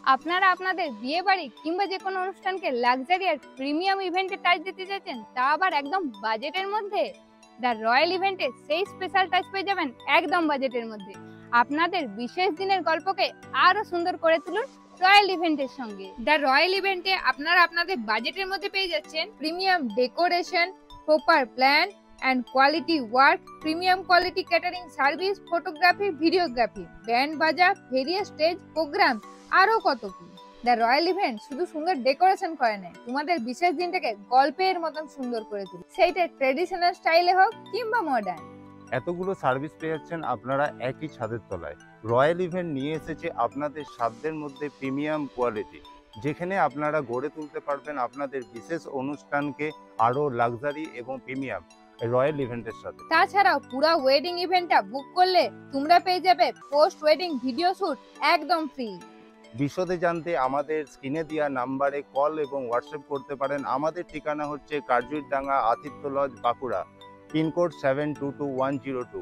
আপনারা আপনাদের বিয়ে বাড়ি কিংবা যে কোনো অনুষ্ঠানকে লাক্সারি আর প্রিমিয়াম ইভেন্টে টাচ দিতে চাইছেন, তা আবার একদম বাজেটের মধ্যে? দ্য রয়্যাল ইভেন্টে সেই স্পেশাল টাচ পেয়ে যাবেন একদম বাজেটের মধ্যে। আপনাদের বিশেষ দিনের গল্পকে আরো সুন্দর করে তুলুন রয়্যাল ইভেন্টের সঙ্গে। দ্য রয়্যাল ইভেন্টে আপনারা আপনাদের বাজেটের মধ্যে পেয়ে যাচ্ছেন premium decoration, proper plan and quality work, premium quality catering service, photography, videography, band বাজা, ভেরিয়াস স্টেজ প্রোগ্রাম, আরো কত কি। দ্য রয়্যাল ইভেন্ট শুধু সুন্দর ডেকোরেশন করে না, তোমাদের বিশেষ দিনটাকে গল্পের মতন সুন্দর করে তুলে, সেইটা ট্রেডিশনাল স্টাইলে হোক কিংবা মডার্ন। এতগুলো সার্ভিস পেয়ে যাচ্ছেন আপনারা একই ছাদের তলায়। রয়্যাল ইভেন্ট নিয়ে এসেছে আপনাদের সাধ্যের মধ্যে প্রিমিয়াম কোয়ালিটি, যেখানে আপনারা গড়ে তুলতে পারবেন আপনাদের বিশেষ অনুষ্ঠানকে আরো লাক্সারি এবং প্রিমিয়াম রয়্যাল ইভেন্টের সাথে। তাছাড়াও পুরো ওয়েডিং ইভেন্টটা বুক করলে তোমরা পেয়ে যাবে পোস্ট ওয়েডিং ভিডিও শুট একদম ফ্রি। বিশদে জানতে আমাদের স্ক্রিনে দেওয়া নাম্বারে কল এবং হোয়াটসঅ্যাপ করতে পারেন। আমাদের ঠিকানা হচ্ছে কার্জুরডাঙ্গা, আতিথ্য লজ, বাঁকুড়া, পিনকোড 722102।